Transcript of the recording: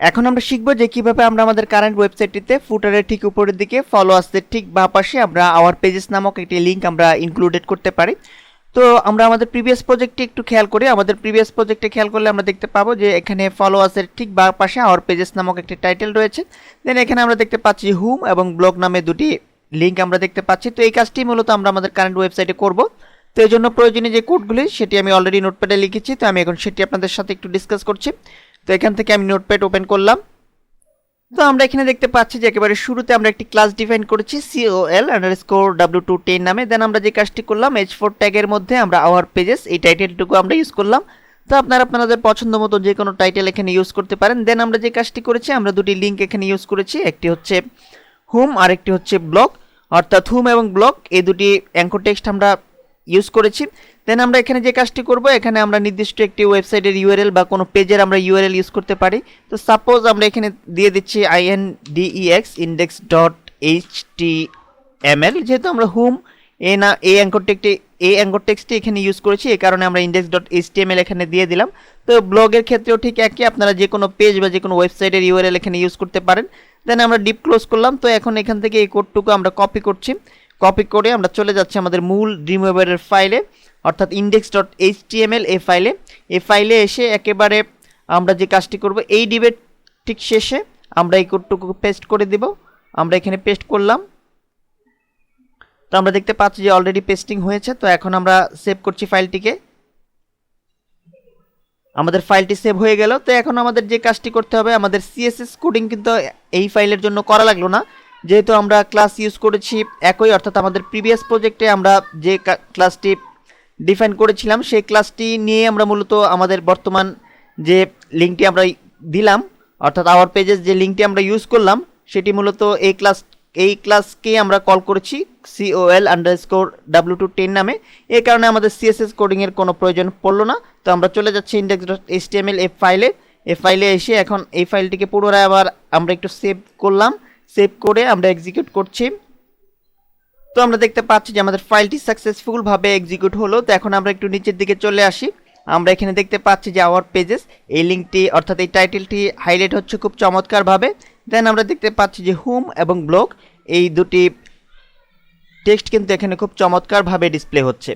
এখন আমরা শিখব যে কিভাবে আমরা আমাদের কারেন্ট ওয়েবসাইটটিতে ফুটারের ঠিক উপরের দিকে ফলোয়ার্সদের ঠিক বাঁ পাশে আমরা আওয়ার পেজেস নামক একটি লিঙ্ক আমরা ইনক্লুডেড করতে পারি। তো আমরা আমাদের প্রিভিয়াস প্রজেক্টে একটু খেয়াল করি। আমাদের প্রিভিয়াস প্রজেক্টে খেয়াল করলে আমরা দেখতে পাবো যে এখানে ফলোয়ার্সের ঠিক বাঁ পাশে আওয়ার পেজেস নামক একটি টাইটেল রয়েছে। দেন এখানে আমরা দেখতে পাচ্ছি হুম এবং ব্লগ নামে দুটি লিঙ্ক আমরা দেখতে পাচ্ছি। তো এই কাজটি মূলত আমরা আমাদের কারেন্ট ওয়েবসাইটে করব। তো এই জন্য প্রয়োজনীয় যে কোডগুলি সেটি আমি অলরেডি নোটপ্যাডে লিখেছি। তো আমি এখন সেটি আপনাদের সাথে একটু ডিসকাস করছি। তো এখান থেকে আমি নোটপ্যাড ওপেন করলাম। তো আমরা এখানে দেখতে পাচ্ছি যে একেবারে শুরুতে আমরা একটি ক্লাস ডিফাইন করেছি COL_W210 নামে। দেন আমরা যে কাজটি করলাম H4 ট্যাগের মধ্যে আমরা আওয়ার পেজেস এই টাইটেলটুকু আমরা ইউজ করলাম। তো আপনারা আপনাদের পছন্দ মতো যে কোনো টাইটেল এখানে ইউজ করতে পারেন। দেন আমরা যে কাজটি করেছি আমরা দুটি লিঙ্ক এখানে ইউজ করেছি, একটি হচ্ছে হুম আর একটি হচ্ছে ব্লগ, অর্থাৎ হুম এবং ব্লগ এই দুটি অ্যাঙ্কর টেক্সট আমরা ইউজ করেছি। দেন আমরা এখানে যে কাজটি করব, এখানে আমরা নির্দিষ্ট একটি ওয়েবসাইটের ইউআরএল বা কোনো পেজের আমরা ইউআরএল ইউজ করতে পারি। তো সাপোজ আমরা এখানে দিয়ে দিচ্ছি INDEX index.html, যেহেতু আমরা হুম এই অ্যাঙ্কর টেক্সটটি এখানে ইউজ করেছি, এই কারণে আমরা index.html এখানে দিয়ে দিলাম। তো ব্লগের ক্ষেত্রেও ঠিক একই, আপনারা যে কোনো পেজ বা যে কোনো ওয়েবসাইটের ইউআরএল এখানে ইউজ করতে পারেন। দেন আমরা ডিপ ক্লোজ করলাম। তো এখন এখান থেকে এই কোডটুকু আমরা কপি করছি। কপি করে আমরা চলে যাচ্ছি আমাদের মূল ড্রিমওয়েভারের ফাইলে, অর্থাৎ index.html এই ফাইলে এসে একেবারে আমরা যে কাজটি করব, এই ডিবের ঠিক শেষে আমরা এই কোডটুকু পেস্ট করে দিব। আমরা এখানে পেস্ট করলাম। তো আমরা দেখতে পাচ্ছি যে অলরেডি পেস্টিং হয়েছে। তো এখন আমরা সেভ করছি ফাইলটিকে। আমাদের ফাইলটি সেভ হয়ে গেল। তো এখন আমাদের যে কাজটি করতে হবে, আমাদের CSS কোডিং কিন্তু এই ফাইলের জন্য করা লাগলো না, যেহেতু আমরা ক্লাস ইউজ করেছি একই, অর্থাৎ আমাদের প্রিভিয়াস প্রজেক্টে আমরা যে ক্লাসটি ডিফাইন করেছিলাম সেই ক্লাসটি নিয়ে আমরা মূলত আমাদের বর্তমান যে লিঙ্কটি আমরা দিলাম, অর্থাৎ আওয়ার পেজেস যে লিঙ্কটি আমরা ইউজ করলাম সেটি মূলত এই ক্লাসকে আমরা কল করেছি COL_W210 নামে। এই কারণে আমাদের CSS কোডিংয়ের কোনো প্রয়োজন পড়লো না। তো আমরা চলে যাচ্ছি index.html এই ফাইলে এসে এখন এই ফাইলটিকে পুনরায় আবার আমরা একটু সেভ করলাম। সেভ করে আমরা এক্সিকিউট করছি। তো আমরা দেখতে পাচ্ছি যে আমাদের ফাইলটি সাকসেসফুলভাবে এক্সিকিউট হলো। তো এখন আমরা একটু নিচের দিকে চলে আসি। আমরা এখানে দেখতে পাচ্ছি যে আওয়ার পেজেস এই লিঙ্কটি অর্থাৎ এই টাইটেলটি হাইলাইট হচ্ছে খুব চমৎকারভাবে। দেন আমরা দেখতে পাচ্ছি যে হুম এবং ব্লগ এই দুটি টেক্সট কিন্তু এখানে খুব চমৎকারভাবে ডিসপ্লে হচ্ছে।